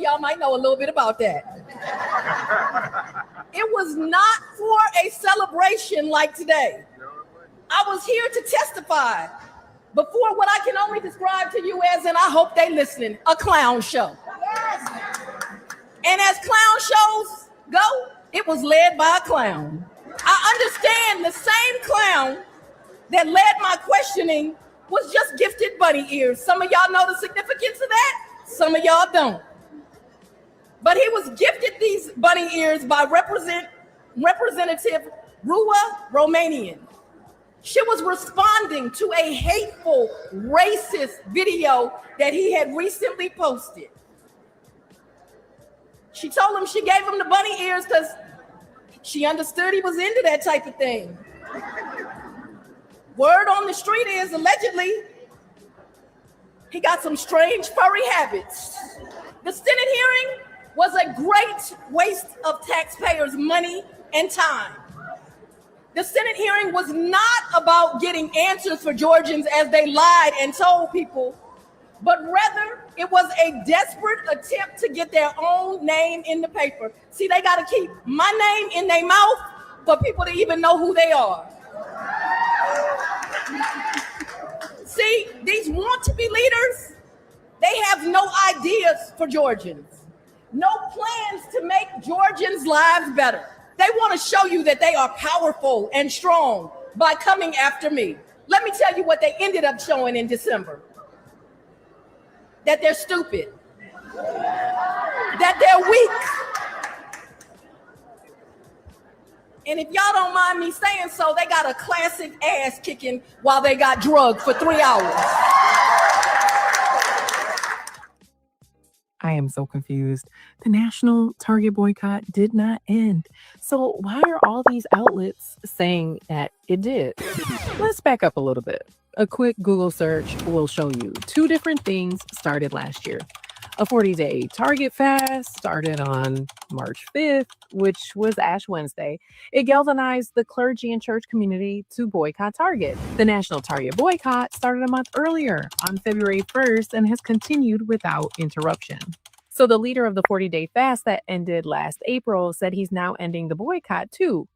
of y'all might know a little bit about that. It was not for a celebration like today. I was here to testify before what I can only describe to you as, and I hope they listening, a clown show. And as clown shows go, it was led by a clown. I understand the same clown that led my questioning was just gifted bunny ears. Some of y'all know the significance of that. Some of y'all don't. But he was gifted these bunny ears by Representative Rua Romanian. She was responding to a hateful, racist video that he had recently posted. She told him she gave him the bunny ears because she understood he was into that type of thing. Word on the street is, allegedly, he got some strange furry habits. The Senate hearing was a great waste of taxpayers' money and time. The Senate hearing was not about getting answers for Georgians as they lied and told people, but rather it was a desperate attempt to get their own name in the paper. See, they got to keep my name in their mouth for people to even know who they are. See, these want-to-be leaders, they have no ideas for Georgians, no plans to make Georgians' lives better. They want to show you that they are powerful and strong by coming after me. Let me tell you what they ended up showing in December. That they're stupid, that they're weak. And if y'all don't mind me saying so, they got a classic ass kicking while they got drugged for 3 hours. I am so confused. The national Target boycott did not end. So why are all these outlets saying that it did? Let's back up a little bit. A quick Google search will show you 2 different things started last year. A 40-day Target fast started on March 5th, which was Ash Wednesday. It galvanized the clergy and church community to boycott Target. The national Target boycott started a month earlier on February 1st and has continued without interruption. So the leader of the 40-day fast that ended last April said he's now ending the boycott too.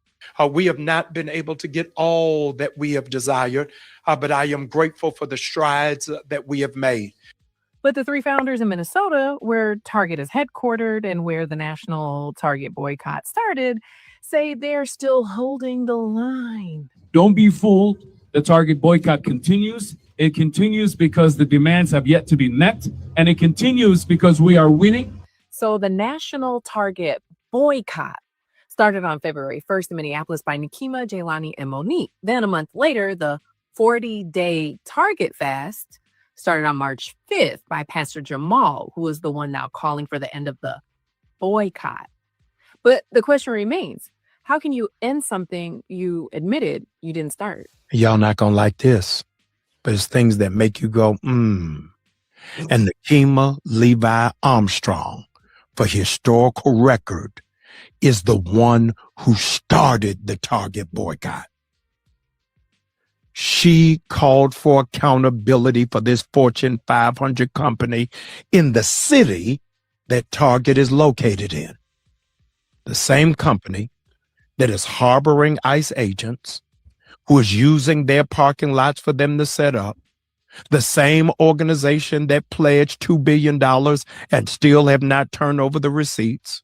We have not been able to get all that we have desired, but I am grateful for the strides that we have made. But the 3 founders in Minnesota, where Target is headquartered and where the national Target boycott started, say they're still holding the line. Don't be fooled. The Target boycott continues. It continues because the demands have yet to be met, and it continues because we are winning. So the national Target boycott started on February 1st in Minneapolis by NEKIMA, Jaylani, and Monique. Then a month later, the 40-day Target fast started on March 5th by Pastor Jamal, who is the one now calling for the end of the boycott. But the question remains, how can you end something you admitted you didn't start? Y'all not gonna like this, but it's things that make you go, And NEKIMA Levi-Armstrong, for historical record, is the one who started the Target boycott. She called for accountability for this Fortune 500 company in the city that Target is located in. The same company that is harboring ICE agents, who is using their parking lots for them to set up. The same organization that pledged $2 billion and still have not turned over the receipts.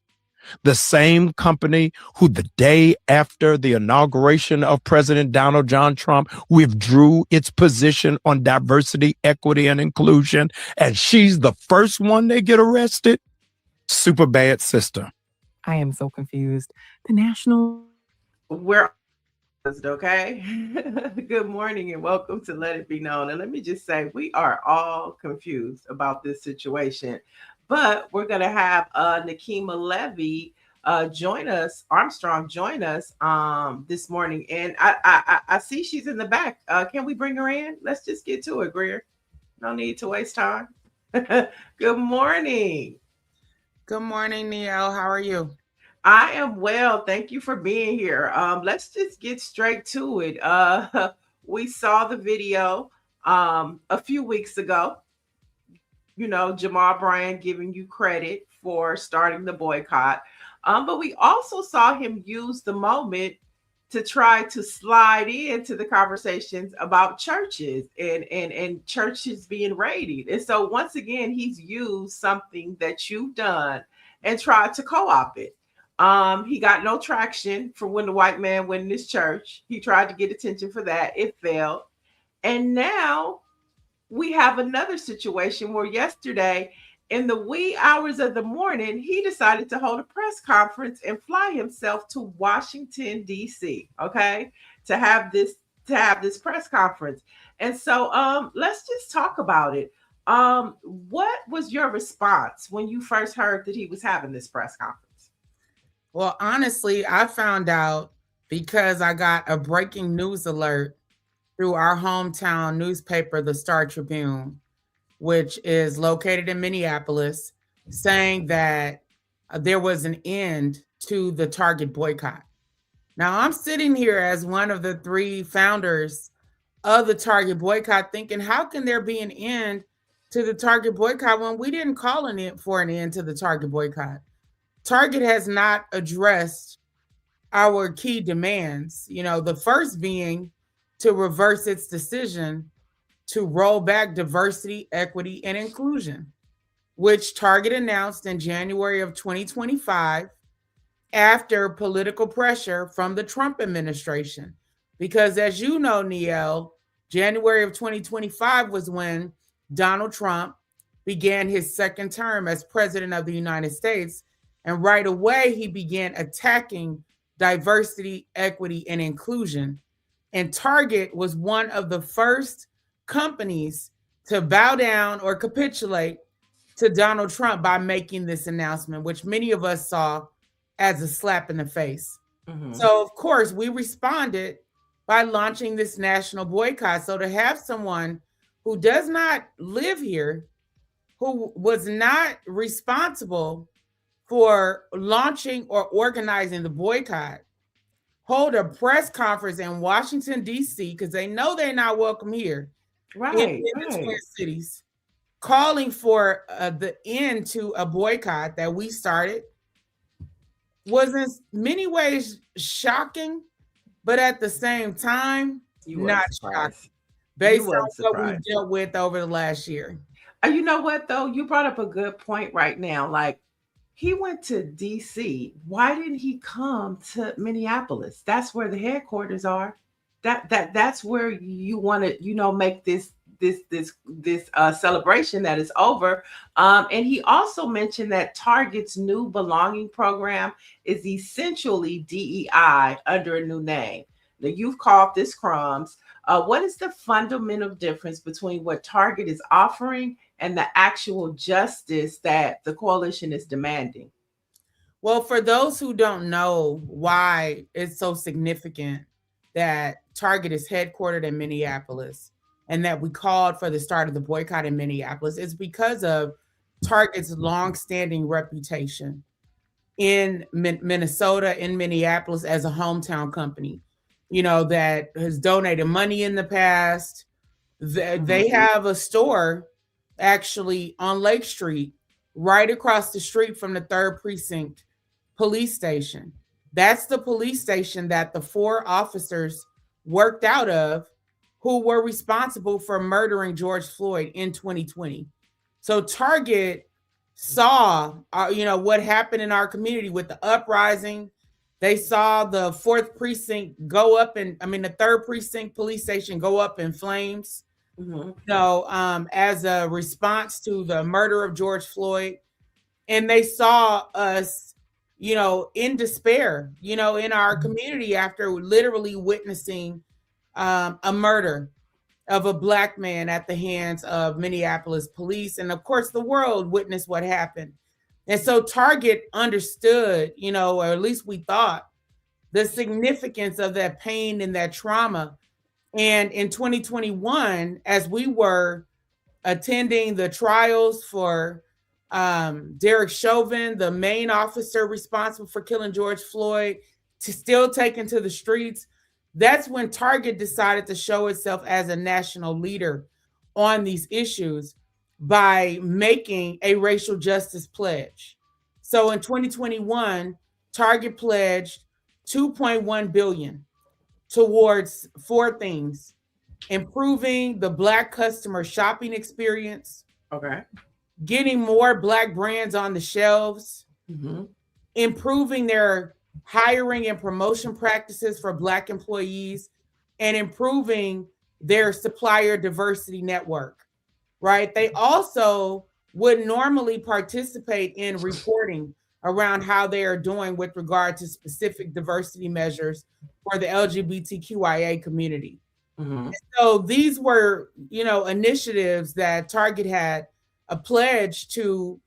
The same company who the day after the inauguration of President Donald John Trump withdrew its position on diversity, equity, and inclusion, and she's the first one they get arrested? Super bad sister. I am so confused. The national... We're okay. Good morning and welcome to Let It Be Known. And let me just say, we are all confused about this situation. But we're going to have NEKIMA Levy join us, Armstrong join us this morning. And I see she's in the back. Can we bring her in? Let's just get to it, Greer. No need to waste time. Good morning. Good morning, Neo. How are you? I am well. Thank you for being here. Let's just get straight to it. We saw the video a few weeks ago. You know, Jamal Bryant giving you credit for starting the boycott. But we also saw him use the moment to try to slide into the conversations about churches and churches being raided. And so once again, he's used something that you've done and tried to co-opt it. He got no traction for when the white man went in his church. He tried to get attention for that. It failed. And now we have another situation where yesterday, in the wee hours of the morning, he decided to hold a press conference and fly himself to Washington, D.C., okay, to have this press conference. And so let's just talk about it. What was your response when you first heard that he was having this press conference? Well, honestly, I found out because I got a breaking news alert through our hometown newspaper, the Star Tribune, which is located in Minneapolis, saying that there was an end to the Target boycott. Now, I'm sitting here as one of the 3 founders of the Target boycott thinking, how can there be an end to the Target boycott when we didn't call for an end to the Target boycott? Target has not addressed our key demands, the first being to reverse its decision to roll back diversity, equity, and inclusion, which Target announced in January of 2025 after political pressure from the Trump administration. Because as you know, Niel, January of 2025 was when Donald Trump began his second term as president of the United States. And right away, he began attacking diversity, equity, and inclusion. And Target was one of the first companies to bow down or capitulate to Donald Trump by making this announcement, which many of us saw as a slap in the face. Mm-hmm. So, of course, we responded by launching this national boycott. So to have someone who does not live here, who was not responsible for launching or organizing the boycott, hold a press conference in Washington, D.C., because they know they're not welcome here, in the Twin Cities, calling for the end to a boycott that we started, was in many ways shocking, but at the same time, not shocking, based on what we've dealt with over the last year. You know what, though? You brought up a good point right now. Like, he went to DC. Why didn't he come to Minneapolis? That's where the headquarters are. That's where you want to, make this celebration that is over. And he also mentioned that Target's new belonging program is essentially DEI under a new name. Now, you've called this crumbs. What is the fundamental difference between what Target is offering and the actual justice that the coalition is demanding? Well, for those who don't know why it's so significant that Target is headquartered in Minneapolis and that we called for the start of the boycott in Minneapolis, it's because of Target's longstanding reputation in Minnesota, in Minneapolis, as a hometown company, that has donated money in the past. They have a store actually on Lake Street, right across the street from the 3rd Precinct police station. That's the police station that the 4 officers worked out of who were responsible for murdering George Floyd in 2020. So Target saw, what happened in our community with the uprising. They saw the 4th Precinct go up, the 3rd Precinct police station go up in flames. Mm-hmm. As a response to the murder of George Floyd. And they saw us, in despair, in our community after literally witnessing a murder of a Black man at the hands of Minneapolis police. And of course, the world witnessed what happened. And so Target understood, or at least we thought, the significance of that pain and that trauma. And in 2021, as we were attending the trials for Derek Chauvin, the main officer responsible for killing George Floyd, still taken to the streets, that's when Target decided to show itself as a national leader on these issues by making a racial justice pledge. So in 2021, Target pledged $2.1 billion towards 4 things: improving the Black customer shopping experience, Okay. getting more Black brands on the shelves, improving their hiring and promotion practices for Black employees, and improving their supplier diversity network, right? They also would normally participate in reporting around how they are doing with regard to specific diversity measures for the LGBTQIA community. So these were, initiatives that Target had a pledge to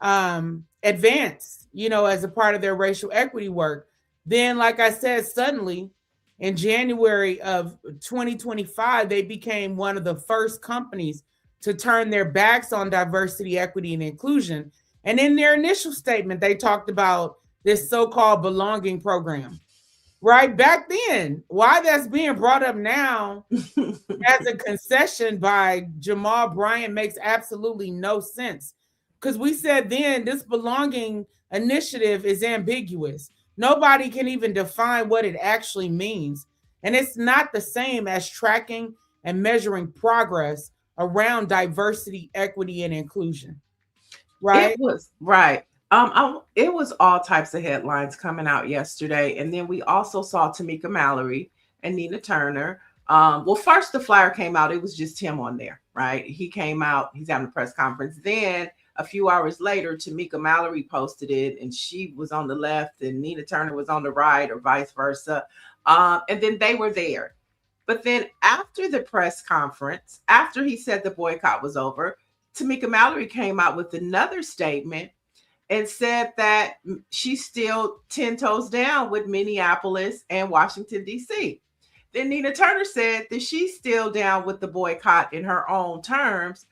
advance, as a part of their racial equity work. Then, like I said, suddenly in January of 2025, they became one of the first companies to turn their backs on diversity, equity, and inclusion. And in their initial statement, they talked about this so-called belonging program. Right back then, why that's being brought up now as a concession by Jamal Bryant makes absolutely no sense. Because we said then this belonging initiative is ambiguous. Nobody can even define what it actually means. And it's not the same as tracking and measuring progress around diversity, equity, and inclusion. Right? It was right. It was all types of headlines coming out yesterday. And then we also saw Tamika Mallory and Nina Turner. Well, first the flyer came out. It was just him on there, right? He came out. He's having a press conference. Then a few hours later, Tamika Mallory posted it, and she was on the left and Nina Turner was on the right, or vice versa. And then they were there. But then after the press conference, after he said the boycott was over, Tamika Mallory came out with another statement and said that she's still 10 toes down with Minneapolis and Washington, D.C. Then Nina Turner said that she's still down with the boycott in her own terms.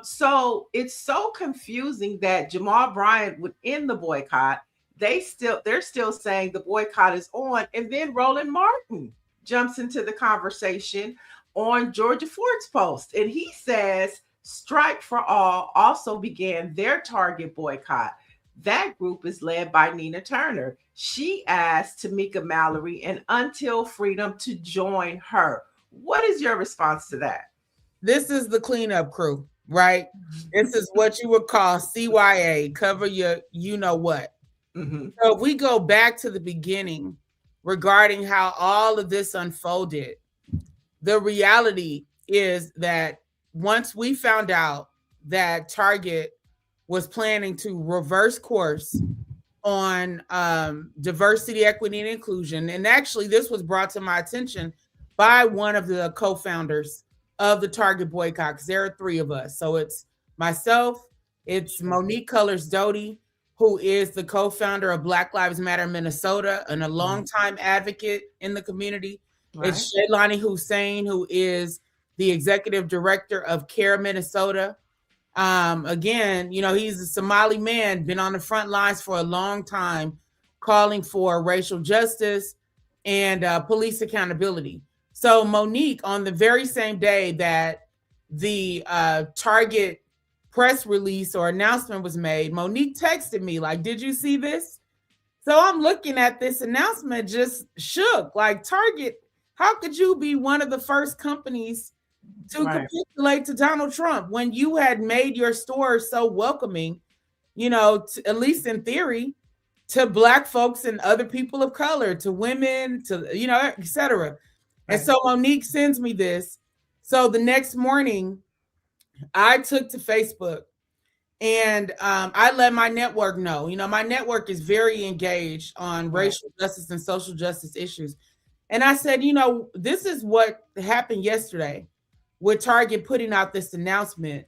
So it's so confusing that Jamal Bryant would end the boycott. They're still saying the boycott is on. And then Roland Martin jumps into the conversation on Georgia Ford's post. And he says, Strike for All also began their Target boycott. That group is led by Nina Turner. She asked Tamika Mallory and Until Freedom to join her. What is your response to that? This is the cleanup crew, right? This is what you would call CYA, cover your you know what. So if we go back to the beginning regarding how all of this unfolded, the reality is that once we found out that Target was planning to reverse course on diversity, equity, and inclusion, and actually this was brought to my attention by one of the co-founders of the Target boycott, because there are 3 of us. So it's myself, it's Monique Cullors Doty, who is the co-founder of Black Lives Matter Minnesota and a longtime advocate in the community. Right. It's Shaylani Hussein, who is the executive director of CARE Minnesota. Again, he's a Somali man, been on the front lines for a long time, calling for racial justice and police accountability. So Monique, on the very same day that the Target press release or announcement was made, Monique texted me like, did you see this? So I'm looking at this announcement, just shook, like, Target, how could you be one of the first companies to capitulate to Donald Trump when you had made your store so welcoming, at least in theory, to Black folks and other people of color, to women, to, et cetera. Right. And so Monique sends me this. So the next morning, I took to Facebook and I let my network know. My network is very engaged on racial justice and social justice issues. And I said, this is what happened yesterday with Target putting out this announcement.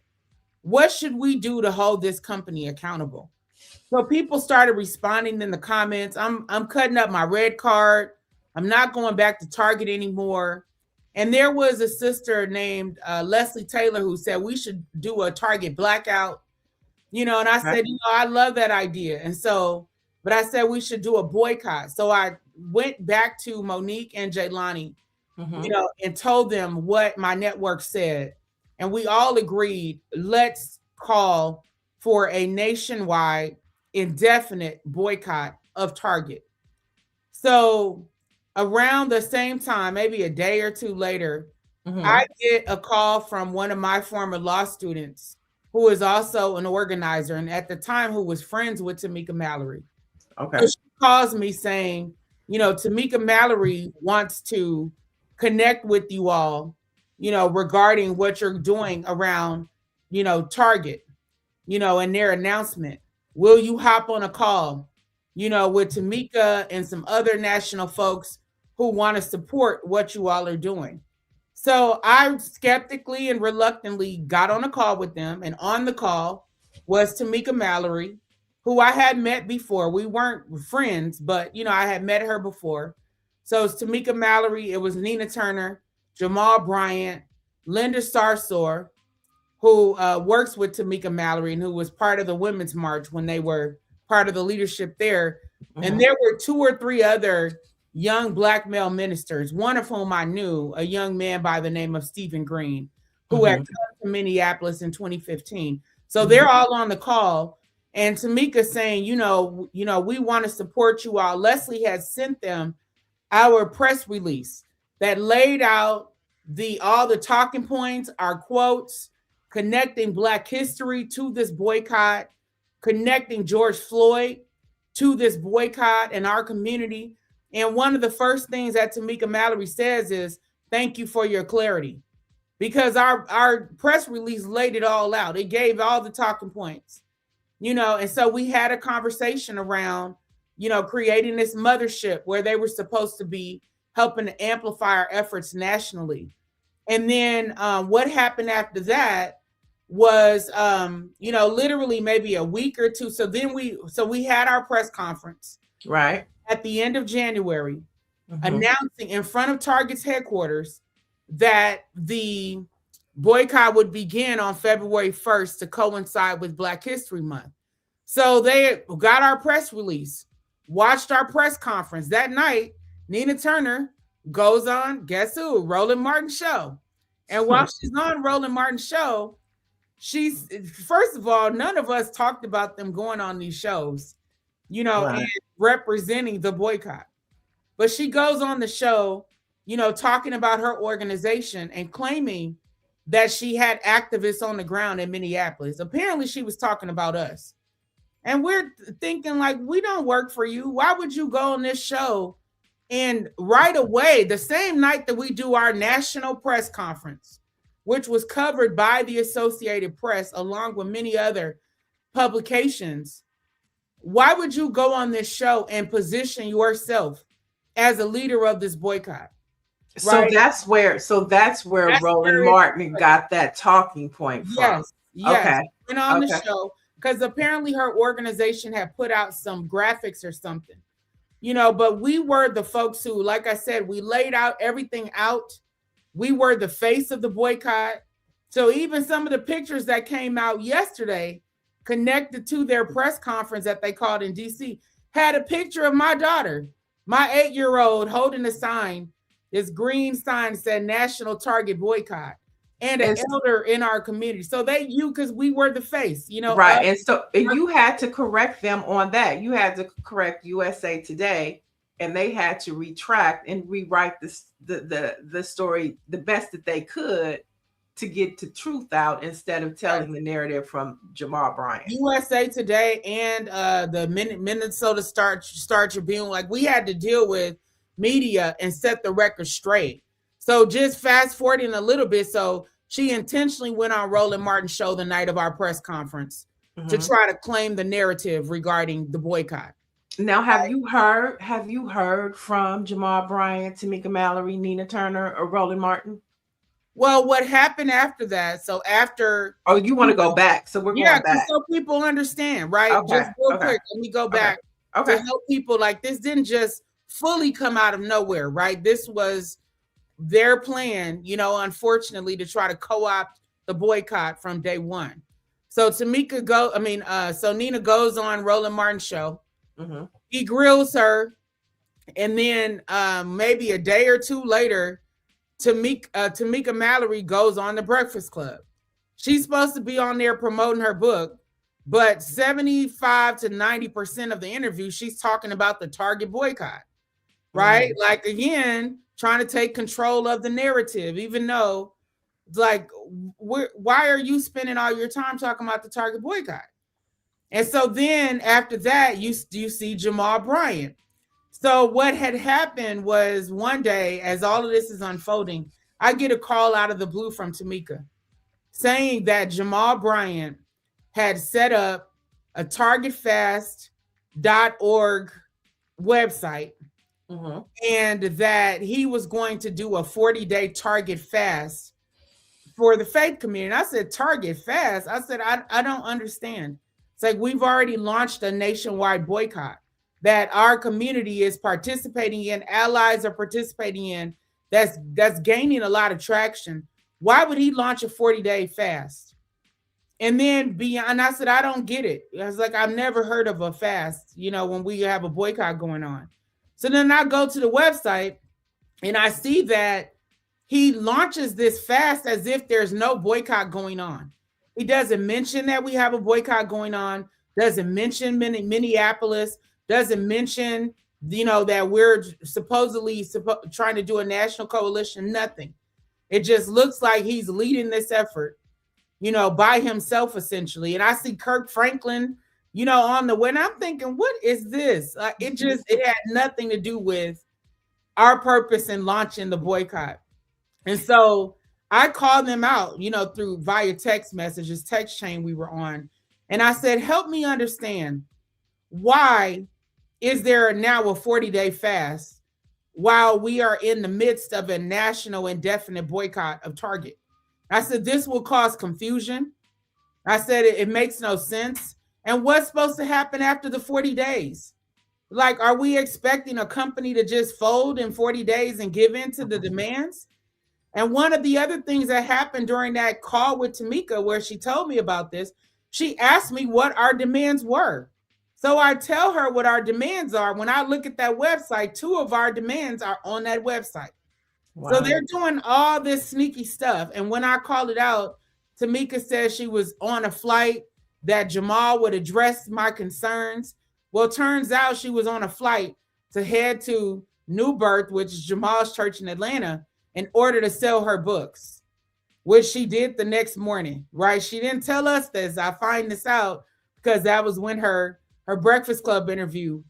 What should we do to hold this company accountable? So people started responding in the comments. I'm cutting up my red card. I'm not going back to Target anymore. And there was a sister named Leslie Taylor who said we should do a Target blackout, and I said, I love that idea. And so, but I said we should do a boycott. So I went back to Monique and Jaylani, and told them what my network said. And we all agreed, let's call for a nationwide indefinite boycott of Target. So around the same time, maybe a day or two later, I get a call from one of my former law students who is also an organizer, and at the time who was friends with Tamika Mallory. Okay. So she calls me saying, you know, Tamika Mallory wants to connect with you all, you know, regarding what you're doing around, you know, Target, you know, and their announcement. Will you hop on a call, you know, with Tamika and some other national folks who want to support what you all are doing? So I skeptically and reluctantly got on a call with them, and on the call was Tamika Mallory, who I had met before. We weren't friends, but, you know, I had met her before. So it's Tamika Mallory, it was Nina Turner, Jamal Bryant, Linda Sarsour, who works with Tamika Mallory and who was part of the Women's March when they were part of the leadership there. And there were 2 or 3 other young Black male ministers, one of whom I knew, a young man by the name of Stephen Green, who had come to Minneapolis in 2015. So they're all on the call. And Tamika saying, you know, we want to support you all. Leslie has sent them our press release that laid out all the talking points, our quotes, connecting Black history to this boycott, connecting George Floyd to this boycott and our community. And one of the first things that Tamika Mallory says is, thank you for your clarity. Because our press release laid it all out. It gave all the talking points, you know, and so we had a conversation around, you know, creating this mothership where they were supposed to be helping to amplify our efforts nationally. And then what happened after that was, you know, literally maybe a week or two. So then we had our press conference. Right. At the end of January, announcing in front of Target's headquarters that the boycott would begin on February 1st to coincide with Black History Month. So they got our press release, watched our press conference. That night, Nina Turner goes on, guess who? Roland Martin's show. And while she's on Roland Martin's show, she's, first of all, none of us talked about them going on these shows, you know, and representing the boycott. But she goes on the show, you know, talking about her organization and claiming that she had activists on the ground in Minneapolis. Apparently, she was talking about us. And we're thinking, like, we don't work for you. Why would you go on this show? And right away, the same night that we do our national press conference, which was covered by the Associated Press, along with many other publications, why would you go on this show and position yourself as a leader of this boycott? Right? So that's where Roland Martin got that talking point from. Yes. Okay. Went on the show because apparently her organization had put out some graphics or something, you know, but we were the folks who, like I said, we laid out everything out. We were the face of the boycott. So even some of the pictures that came out yesterday connected to their press conference that they called in DC had a picture of my daughter, my 8-year-old, holding a sign. This green sign said National Target Boycott, and an elder in our community. So because we were the face, you know. Right. And so you had to correct them on that. You had to correct USA Today, and they had to retract and rewrite the story the best that they could to get the truth out instead of telling the narrative from Jamal Bryant. USA Today and the Minnesota Star Tribune, like, we had to deal with media and set the record straight. So just fast forwarding a little bit. So she intentionally went on Roland Martin's show the night of our press conference to try to claim the narrative regarding the boycott. Now, have you heard from Jamal Bryant, Tamika Mallory, Nina Turner, or Roland Martin? Well, what happened after that? So after... Oh, you want to go back? So we're going back. So people understand, right? Okay. Just real quick, let me go back to help people. Like, this didn't just fully come out of nowhere, right? This was their plan, you know, unfortunately, to try to co-opt the boycott from day one. So so Nina goes on Roland Martin's show. He grills her, and then maybe a day or two later, Tamika Mallory goes on the Breakfast Club. She's supposed to be on there promoting her book, but 75 to 90% of the interview, she's talking about the Target boycott, right? Like, again, trying to take control of the narrative, even though, like, why are you spending all your time talking about the Target boycott? And so then after that, you see Jamal Bryant. So what had happened was, one day, as all of this is unfolding, I get a call out of the blue from Tamika saying that Jamal Bryant had set up a targetfast.org website, and that he was going to do a 40-day Target fast for the faith community. And I said, Target fast? I said, I don't understand. It's like, we've already launched a nationwide boycott that our community is participating in, allies are participating in, that's gaining a lot of traction. Why would he launch a 40-day fast? And then beyond, I said, I don't get it. I was like, I've never heard of a fast, you know, when we have a boycott going on. So then I go to the website and I see that he launches this fast as if there's no boycott going on. He doesn't mention that we have a boycott going on, doesn't mention Minneapolis, doesn't mention, you know, that we're supposedly trying to do a national coalition, nothing. It just looks like he's leading this effort, you know, by himself, essentially. And I see Kirk Franklin, you know, on the way, and I'm thinking, what is this? It had nothing to do with our purpose in launching the boycott. And so I called them out, you know, via text messages, text chain we were on. And I said, help me understand, why is there now a 40-day fast while we are in the midst of a national indefinite boycott of Target? I said, this will cause confusion. I said, it makes no sense. And what's supposed to happen after the 40 days? Like, are we expecting a company to just fold in 40 days and give in to the demands? And one of the other things that happened during that call with Tamika, where she told me about this, she asked me what our demands were. So I tell her what our demands are. When I look at that website, 2 of our demands are on that website. Wow. So they're doing all this sneaky stuff. And when I called it out, Tamika says she was on a flight, that Jamal would address my concerns. Well, turns out she was on a flight to head to New Birth, which is Jamal's church in Atlanta, in order to sell her books, which she did the next morning, right? She didn't tell us this. I find this out because that was when her Breakfast Club interview,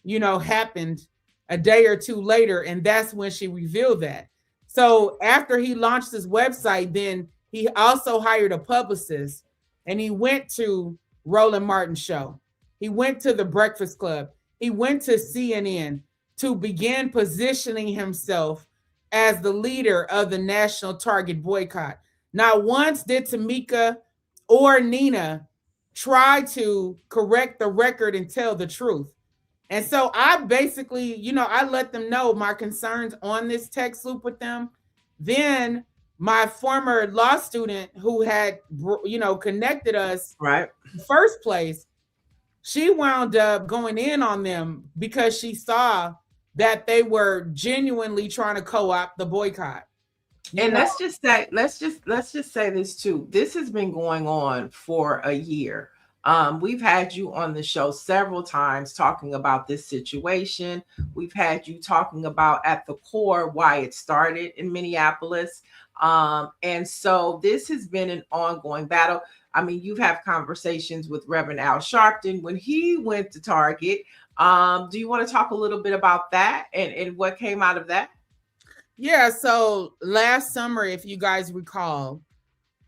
you know, happened a day or 2 later. And that's when she revealed that. So after he launched his website, then he also hired a publicist, and he went to Roland Martin's show. He went to the Breakfast Club. He went to CNN to begin positioning himself as the leader of the national Target boycott. Not once did Tamika or Nina try to correct the record and tell the truth. And so I basically, you know, I let them know my concerns on this text loop with them. Then my former law student who had, you know, connected us right in the first place, she wound up going in on them because she saw that they were genuinely trying to co-opt the boycott. And let's just say this too. This has been going on for a year. We've had you on the show several times talking about this situation. We've had you talking about at the core why it started in Minneapolis. And so this has been an ongoing battle. I mean, you've had conversations with Reverend Al Sharpton when he went to Target. Do you want to talk a little bit about that and what came out of that? Yeah, so last summer, if you guys recall,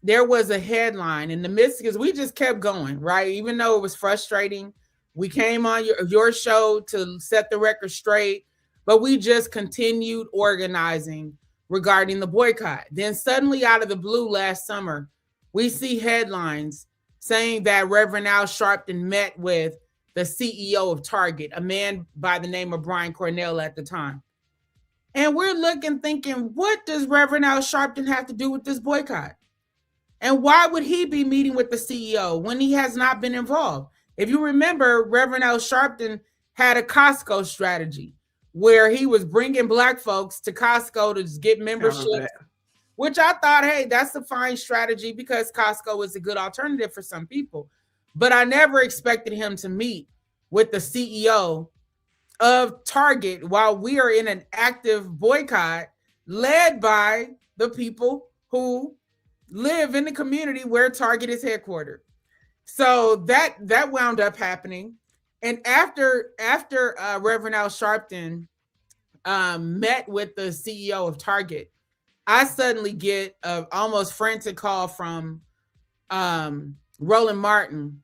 there was a headline in the midst, because we just kept going, right? Even though it was frustrating, we came on your show to set the record straight, but we just continued organizing regarding the boycott. Then suddenly out of the blue last summer, we see headlines saying that Reverend Al Sharpton met with the CEO of Target, a man by the name of Brian Cornell at the time. And we're looking, thinking, what does Reverend Al Sharpton have to do with this boycott? And why would he be meeting with the CEO when he has not been involved? If you remember, Reverend Al Sharpton had a Costco strategy where he was bringing Black folks to Costco to get membership, which I thought, hey, that's a fine strategy because Costco is a good alternative for some people. but I never expected him to meet with the CEO of Target while we are in an active boycott led by the people who live in the community where Target is headquartered. So that wound up happening. And after Reverend Al Sharpton met with the CEO of Target, I suddenly get an almost frantic call from Roland Martin,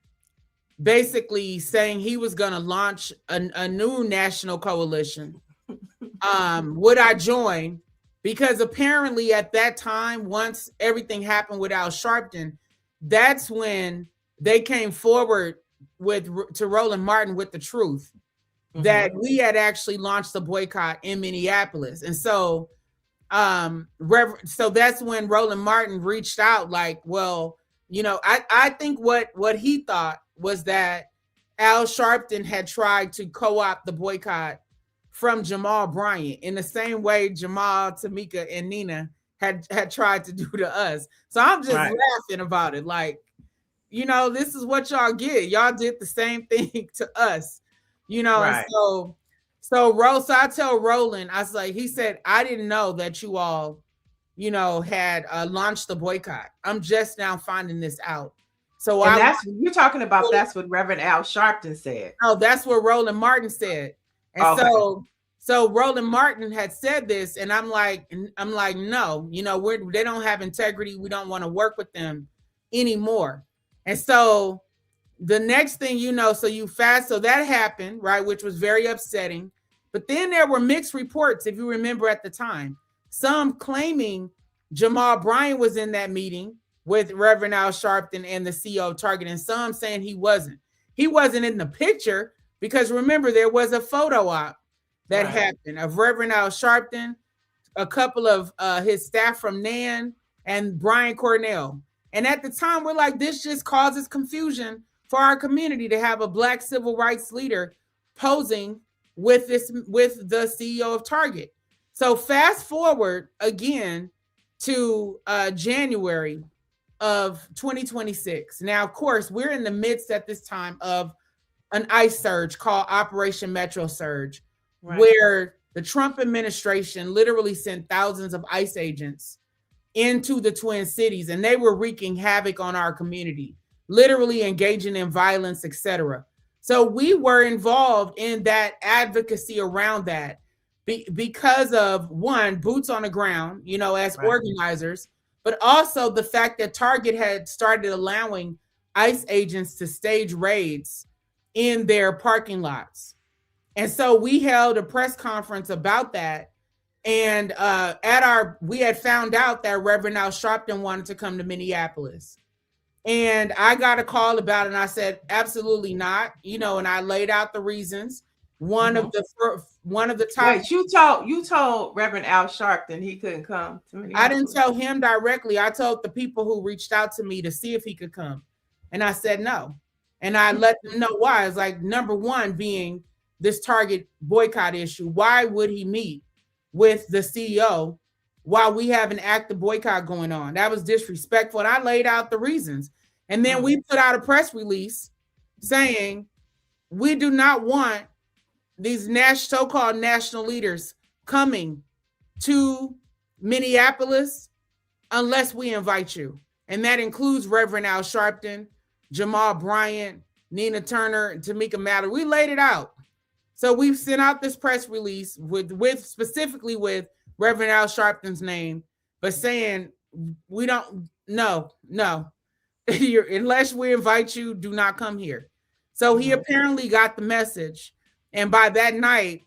basically saying he was going to launch a new national coalition. Would I join? Because apparently at that time, once everything happened with Al Sharpton, that's when they came forward to Roland Martin with the truth that we had actually launched the boycott in Minneapolis. And so so that's when Roland Martin reached out like, well, you know, I think what he thought was that Al Sharpton had tried to co-opt the boycott from Jamal Bryant in the same way Jamal, Tamika, and Nina had tried to do to us. So I'm just laughing about it. Like, you know, this is what y'all get. Y'all did the same thing to us, you know. Right. And so I tell Roland, I was like, he said, I didn't know that you all, you know, had launched the boycott. I'm just now finding this out. So you're talking about that's what Reverend Al Sharpton said. Oh, that's what Roland Martin said. And so Roland Martin had said this, and I'm like, no, you know, they don't have integrity. We don't want to work with them anymore. And so the next thing you know, so that happened, right, which was very upsetting. But then there were mixed reports, if you remember at the time, some claiming Jamal Bryant was in that meeting with Reverend Al Sharpton and the CEO of Target, and some saying he wasn't. He wasn't in the picture because remember, there was a photo op that happened of Reverend Al Sharpton, a couple of his staff from NAN, and Brian Cornell. And at the time, we're like, this just causes confusion for our community to have a Black civil rights leader posing with the CEO of Target. So fast forward again to January of 2026. Now, of course, we're in the midst at this time of an ICE surge called Operation Metro Surge, where the Trump administration literally sent thousands of ICE agents into the Twin Cities, and they were wreaking havoc on our community, literally engaging in violence, etc. So we were involved in that advocacy around that because of, one, boots on the ground, you know, as organizers, but also the fact that Target had started allowing ICE agents to stage raids in their parking lots. And so we held a press conference about that. And we had found out that Reverend Al Sharpton wanted to come to Minneapolis. And I got a call about it, and I said, absolutely not. You know, and I laid out the reasons. One of the top. Wait, you told Reverend Al Sharpton he couldn't come to Minneapolis. I didn't tell him directly. I told the people who reached out to me to see if he could come. And I said no. And I let them know why. It's like, number one being this Target boycott issue. Why would he meet with the CEO while we have an active boycott going on? That was disrespectful. And I laid out the reasons. And then we put out a press release saying we do not want these so-called national leaders coming to Minneapolis unless we invite you. And that includes Reverend Al Sharpton, Jamal Bryant, Nina Turner, and Tamika Matter. We laid it out. So we've sent out this press release specifically with Reverend Al Sharpton's name, but saying we don't, no, unless we invite you, do not come here. So he apparently got the message. And by that night,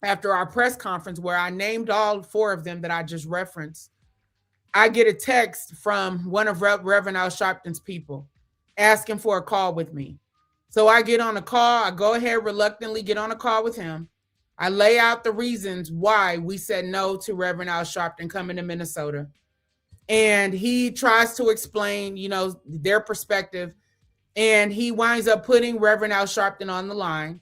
after our press conference where I named all four of them that I just referenced, I get a text from one of Reverend Al Sharpton's people asking for a call with me. So I get on a call. I go ahead, reluctantly get on a call with him. I lay out the reasons why we said no to Reverend Al Sharpton coming to Minnesota. And he tries to explain, you know, their perspective. And he winds up putting Reverend Al Sharpton on the line.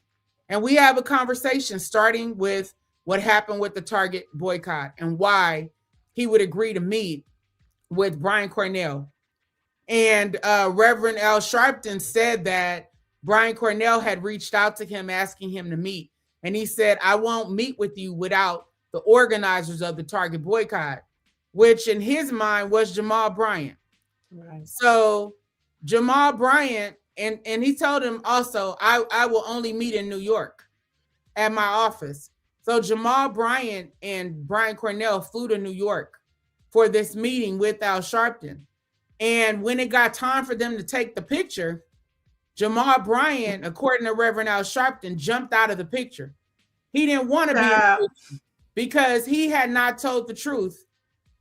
And we have a conversation starting with what happened with the Target boycott and why he would agree to meet with Brian Cornell. And Reverend Al Sharpton said that Brian Cornell had reached out to him asking him to meet. And he said, I won't meet with you without the organizers of the Target boycott, which in his mind was Jamal Bryant. Right. So Jamal Bryant, and he told him also, I will only meet in New York at my office. So Jamal Bryant and Brian Cornell flew to New York for this meeting with Al Sharpton. And when it got time for them to take the picture, Jamal Bryant, according to Reverend Al Sharpton, jumped out of the picture. He didn't want to be in the picture because he had not told the truth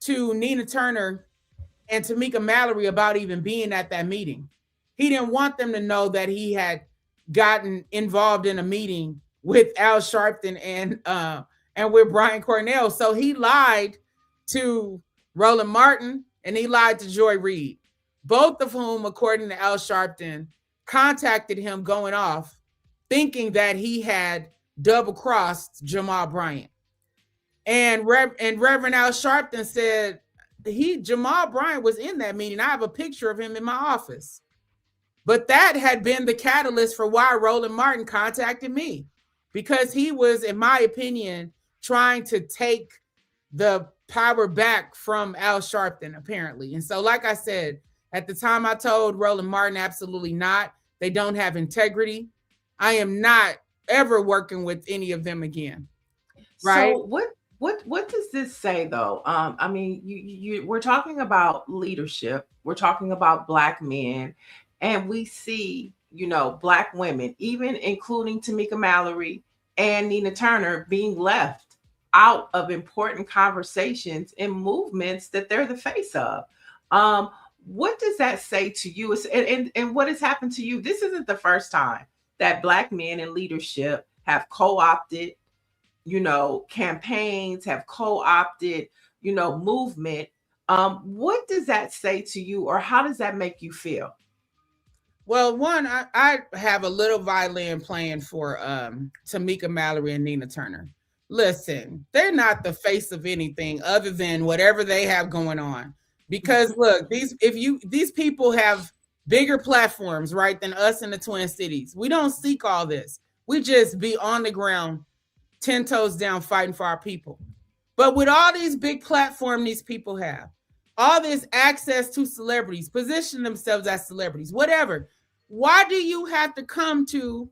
to Nina Turner and Tamika Mallory about even being at that meeting. He didn't want them to know that he had gotten involved in a meeting with Al Sharpton and with Brian Cornell. So he lied to Roland Martin and he lied to Joy Reid, both of whom, according to Al Sharpton, contacted him going off, thinking that he had double-crossed Jamal Bryant. And Reverend Al Sharpton said Jamal Bryant was in that meeting. I have a picture of him in my office. But that had been the catalyst for why Roland Martin contacted me, because he was, in my opinion, trying to take the power back from Al Sharpton, apparently. And so, like I said, at the time I told Roland Martin, absolutely not. They don't have integrity. I am not ever working with any of them again. Right? So what does this say though? I mean, we're talking about leadership. We're talking about Black men, and we see, Black women, even including Tamika Mallory and Nina Turner, being left out of important conversations and movements that they're the face of. What does that say to you? And what has happened to you? This isn't the first time that Black men in leadership have co-opted, campaigns, have co-opted, movement. What does that say to you, or how does that make you feel? Well, one, I have a little violin playing for Tamika Mallory and Nina Turner. Listen, they're not the face of anything other than whatever they have going on. Because look, these people have bigger platforms, right, than us in the Twin Cities. We don't seek all this. We just be on the ground, 10 toes down, fighting for our people. But with all these big platforms these people have, all this access to celebrities, position themselves as celebrities, whatever. Why do you have to come to,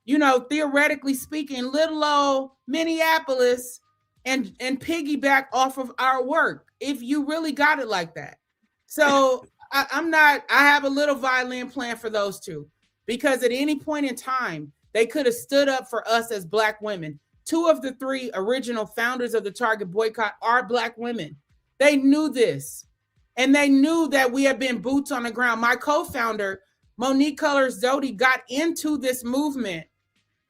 theoretically speaking, little old Minneapolis and piggyback off of our work if you really got it like that? So I have a little violin playing for those two, because at any point in time, they could have stood up for us as Black women. 2 of the 3 original founders of the Target boycott are Black women. They knew this, and they knew that we have been boots on the ground. My co-founder, Monique Cullors Doty, got into this movement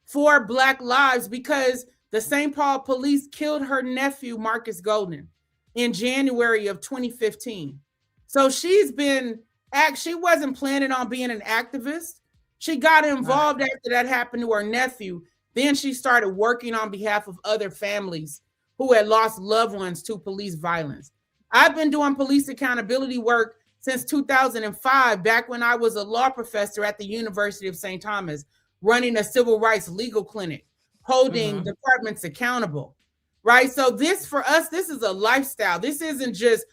for Black lives because the St. Paul police killed her nephew, Marcus Golden, in January of 2015. So she wasn't planning on being an activist. She got involved after that happened to her nephew. Then she started working on behalf of other families who had lost loved ones to police violence. I've been doing police accountability work since 2005, back when I was a law professor at the University of St. Thomas, running a civil rights legal clinic, holding departments accountable, right? So this, for us, this is a lifestyle. This isn't just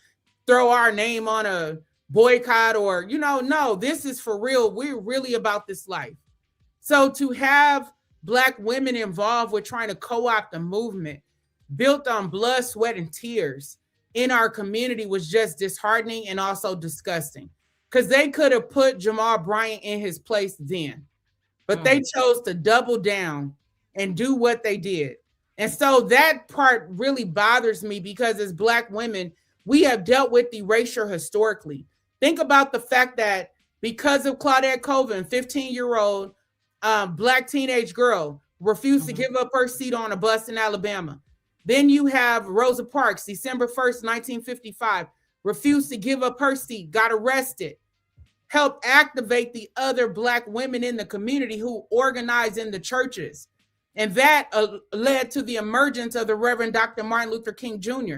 throw our name on a boycott or, no, this is for real. We're really about this life. So to have Black women involved with trying to co-opt a movement built on blood, sweat, and tears in our community was just disheartening and also disgusting, because they could have put Jamal Bryant in his place then, but they chose to double down and do what they did. And so that part really bothers me, because as Black women, we have dealt with erasure historically. Think about the fact that because of Claudette Colvin, 15-year-old Black teenage girl, refused to give up her seat on a bus in Alabama. Then you have Rosa Parks, December 1st, 1955, refused to give up her seat, got arrested, helped activate the other Black women in the community who organized in the churches. And that led to the emergence of the Reverend Dr. Martin Luther King Jr.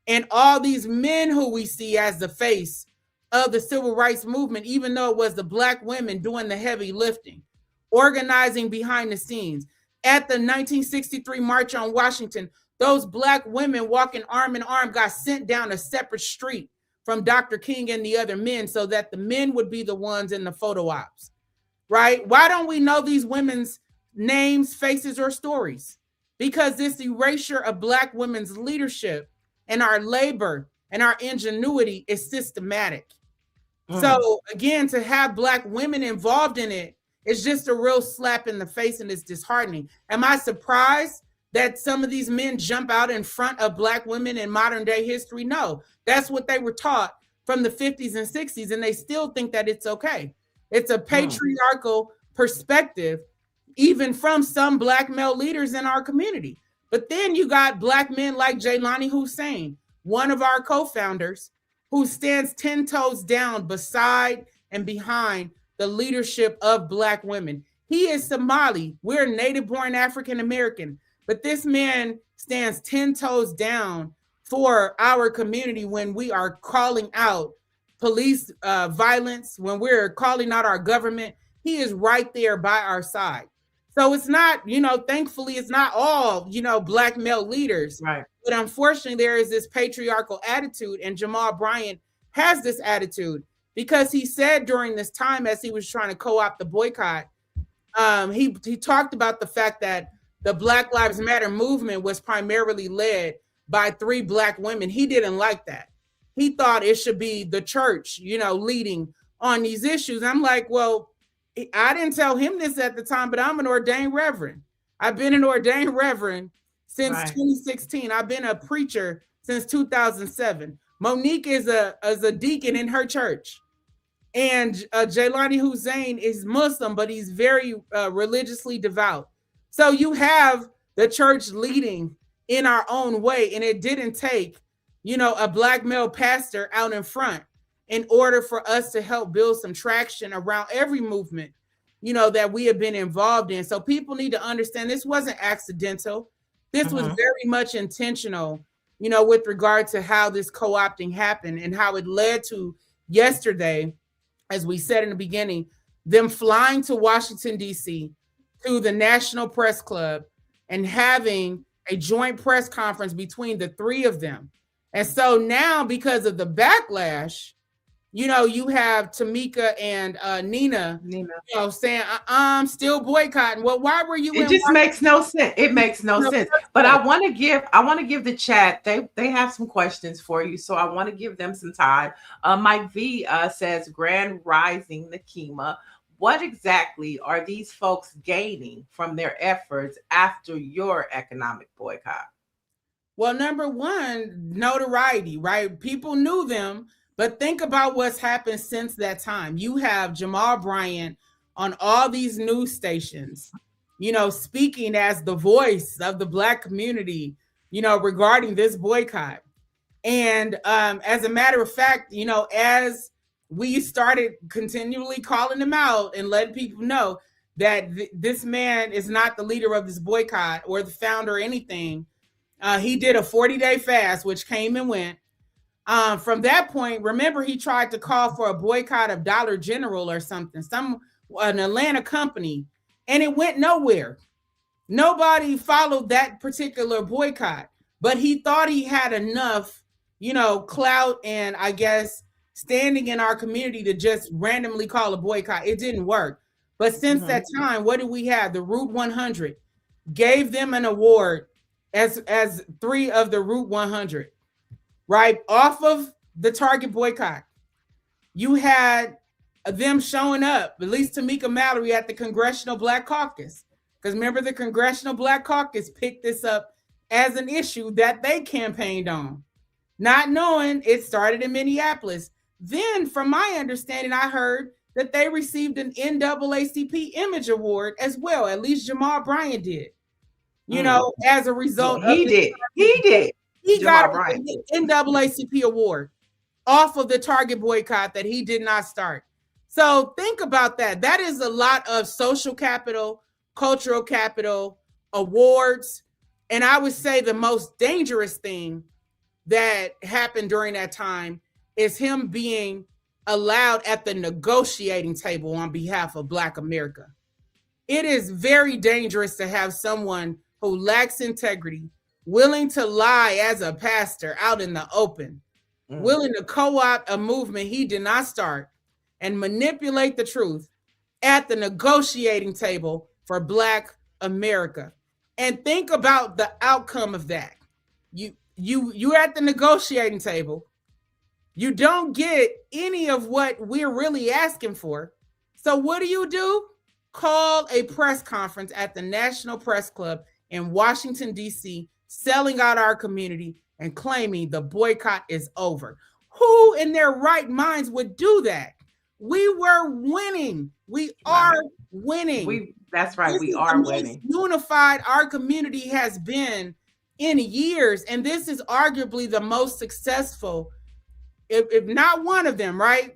and all these men who we see as the face of the civil rights movement, even though it was the Black women doing the heavy lifting, organizing behind the scenes. At the 1963 March on Washington, those Black women walking arm in arm got sent down a separate street from Dr. King and the other men so that the men would be the ones in the photo ops, right? Why don't we know these women's names, faces, or stories? Because this erasure of Black women's leadership and our labor and our ingenuity is systematic. So again, to have Black women involved in it is just a real slap in the face, and it's disheartening. Am I surprised that some of these men jump out in front of Black women in modern day history? No, that's what they were taught from the 50s and 60s, and they still think that it's okay. It's a patriarchal perspective, even from some Black male leaders in our community. But then you got Black men like Jelani Hussein, one of our co-founders, who stands 10 toes down beside and behind the leadership of Black women. He is Somali. We're native-born African-American, but this man stands 10 toes down for our community when we are calling out police violence, when we're calling out our government. He is right there by our side. So it's not, thankfully, it's not all, Black male leaders. Right. But unfortunately, there is this patriarchal attitude, and Jamal Bryant has this attitude because he said during this time, as he was trying to co-opt the boycott, he talked about the fact that the Black Lives Matter movement was primarily led by 3 Black women. He didn't like that. He thought it should be the church, leading on these issues. I'm like, well, I didn't tell him this at the time, but I'm an ordained reverend. I've been an ordained reverend since 2016. I've been a preacher since 2007. Monique is a deacon in her church. And Jelani Hussein is Muslim, but he's very religiously devout. So you have the church leading in our own way. And it didn't take, a Black male pastor out in front in order for us to help build some traction around every movement, that we have been involved in. So people need to understand this wasn't accidental. This was very much intentional, with regard to how this co-opting happened and how it led to yesterday, as we said in the beginning, them flying to Washington, D.C., to the National Press Club and having a joint press conference between the 3 of them. And so now, because of the backlash, you have Tamika and Nina, saying, I'm still boycotting. Well, why were you? It just makes no sense. It makes no sense. But I want to give the chat. They have some questions for you, so I want to give them some time. Mike V says, Grand Rising NEKIMA. What exactly are these folks gaining from their efforts after your economic boycott? Well, number one, notoriety, right? People knew them. But think about what's happened since that time. You have Jamal Bryant on all these news stations, speaking as the voice of the Black community, regarding this boycott. And as a matter of fact, as we started continually calling him out and letting people know that this man is not the leader of this boycott or the founder or anything, he did a 40-day fast, which came and went. From that point, remember, he tried to call for a boycott of Dollar General or something, an Atlanta company, and it went nowhere. Nobody followed that particular boycott, but he thought he had enough, clout and, I guess, standing in our community to just randomly call a boycott. It didn't work. But since that time, what do we have? The Route 100 gave them an award as 3 of the Route 100. Right off of the Target boycott. You had them showing up, at least Tamika Mallory, at the Congressional Black Caucus. Because remember, the Congressional Black Caucus picked this up as an issue that they campaigned on, not knowing it started in Minneapolis. Then, from my understanding, I heard that they received an NAACP Image Award as well. At least Jamal Bryant did, as a result. He did. He got an NAACP award off of the Target boycott that he did not start. So think about that. That is a lot of social capital, cultural capital, awards. And I would say the most dangerous thing that happened during that time is him being allowed at the negotiating table on behalf of Black America. It is very dangerous to have someone who lacks integrity, willing to lie as a pastor out in the open, willing to co-opt a movement he did not start and manipulate the truth at the negotiating table for Black America. And think about the outcome of that. You're at the negotiating table. You don't get any of what we're really asking for. So what do? Call a press conference at the National Press Club in Washington, D.C., selling out our community and claiming the boycott is over. Who in their right minds would do that? We were winning. We are winning. That's right. We are winning. Unified our community has been in years. And this is arguably the most successful, if not one of them, right?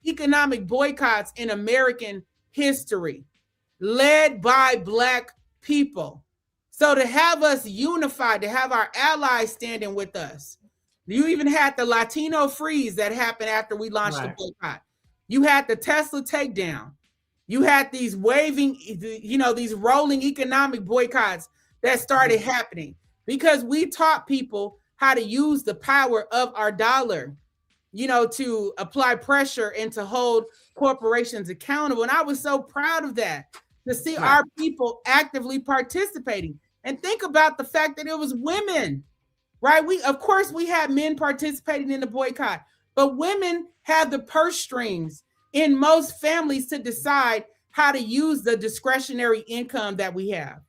Economic boycotts in American history, led by Black people. So to have us unified, to have our allies standing with us, you even had the Latino freeze that happened after we launched the boycott. You had the Tesla takedown. You had these waving, these rolling economic boycotts that started happening because we taught people how to use the power of our dollar, to apply pressure and to hold corporations accountable. And I was so proud of that, to see our people actively participating. And think about the fact that it was women, right? Of course, we had men participating in the boycott, but women have the purse strings in most families to decide how to use the discretionary income that we have,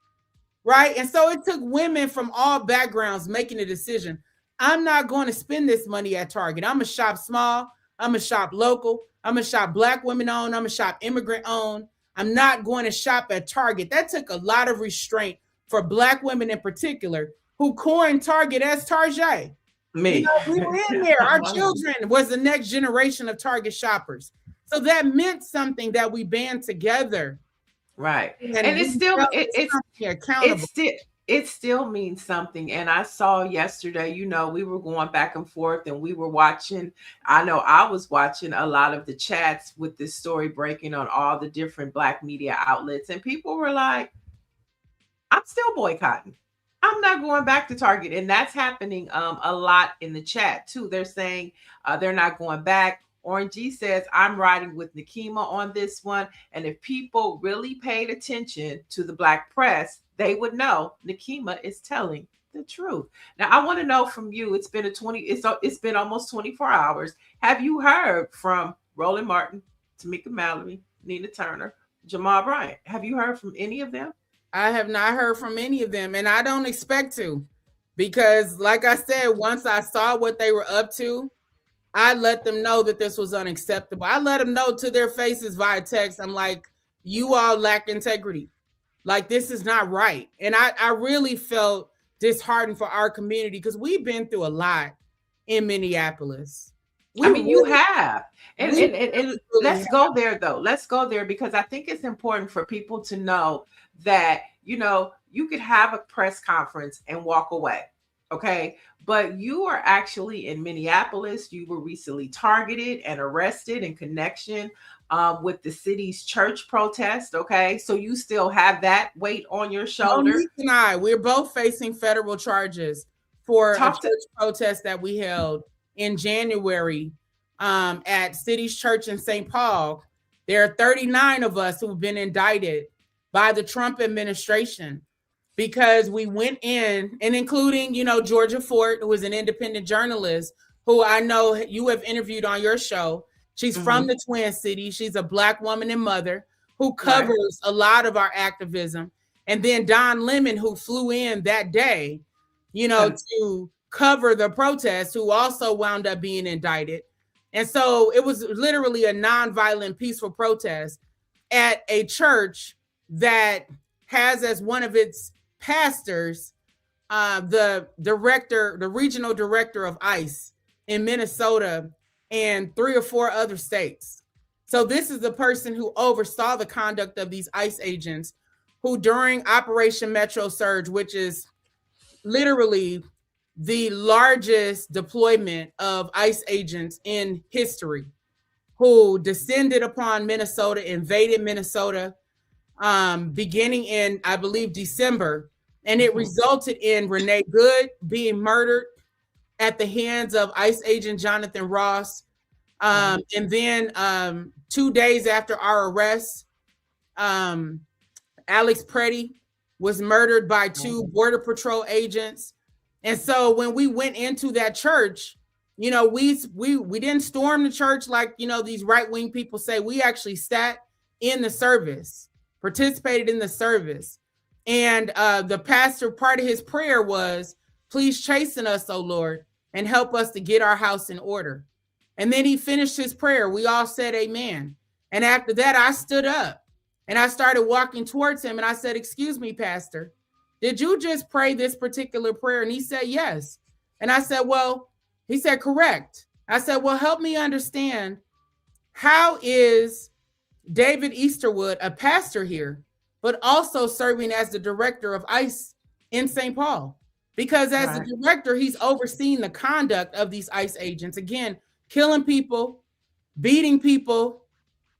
right? And so it took women from all backgrounds making a decision. I'm not going to spend this money at Target. I'm going to shop small. I'm going to shop local. I'm going to shop Black women owned. I'm going to shop immigrant owned. I'm not going to shop at Target. That took a lot of restraint for Black women in particular who coined Target as Target. Me. We were in there. Our children was the next generation of Target shoppers. So that meant something that we band together. Right. And it still means something. And I saw yesterday, we were going back and forth and we were watching. I know I was watching a lot of the chats with this story breaking on all the different Black media outlets. And people were like, I'm still boycotting. I'm not going back to Target. And that's happening a lot in the chat too. They're saying they're not going back. Orange G says, I'm riding with NEKIMA on this one. And if people really paid attention to the Black press, they would know NEKIMA is telling the truth. Now, I want to know from you, it's been almost 24 hours. Have you heard from Roland Martin, Tamika Mallory, Nina Turner, Jamal Bryant? Have you heard from any of them? I have not heard from any of them, and I don't expect to, because like I said, once I saw what they were up to, I let them know that this was unacceptable. I let them know to their faces via text. I'm like, you all lack integrity. Like, this is not right. And I really felt disheartened for our community because we've been through a lot in Minneapolis. You have. And let's go there, though. Let's go there, because I think it's important for people to know that, you could have a press conference and walk away. Okay. But you are actually in Minneapolis. You were recently targeted and arrested in connection with the city's church protest. Okay. So you still have that weight on your shoulder. Monique and we're both facing federal charges for a church protest that we held in January at City's Church in St. Paul. There are 39 of us who've been indicted by the Trump administration because we went in, and including, Georgia Fort, who is an independent journalist who I know you have interviewed on your show. She's from the Twin Cities. She's a Black woman and mother who covers a lot of our activism. And then Don Lemon, who flew in that day, to cover the protest, who also wound up being indicted. And so it was literally a nonviolent, peaceful protest at a church that has as one of its pastors the regional director of ICE in Minnesota and 3 or 4 other states. So this is the person who oversaw the conduct of these ICE agents who, during Operation Metro Surge, which is literally the largest deployment of ICE agents in history, who descended upon Minnesota, invaded Minnesota, beginning in, I believe, December. And it resulted in Renee Good being murdered at the hands of ICE agent Jonathan Ross. And then 2 days after our arrest, Alex Preddy was murdered by 2 Border Patrol agents. And so when we went into that church, you know, we didn't storm the church like, you know, these right-wing people say. We actually sat in the service, participated in the service. And the pastor, part of his prayer was, please chasten us, O Lord, and help us to get our house in order. And then he finished his prayer. We all said amen. And after that, I stood up and I started walking towards him. And I said, excuse me, Pastor, did you just pray this particular prayer? And he said, yes. And I said, well, he said, correct. I said, well, help me understand, how is David Easterwood a pastor here, but also serving as the director of ICE in St. Paul? Because as the director, he's overseeing the conduct of these ICE agents. Again, killing people, beating people,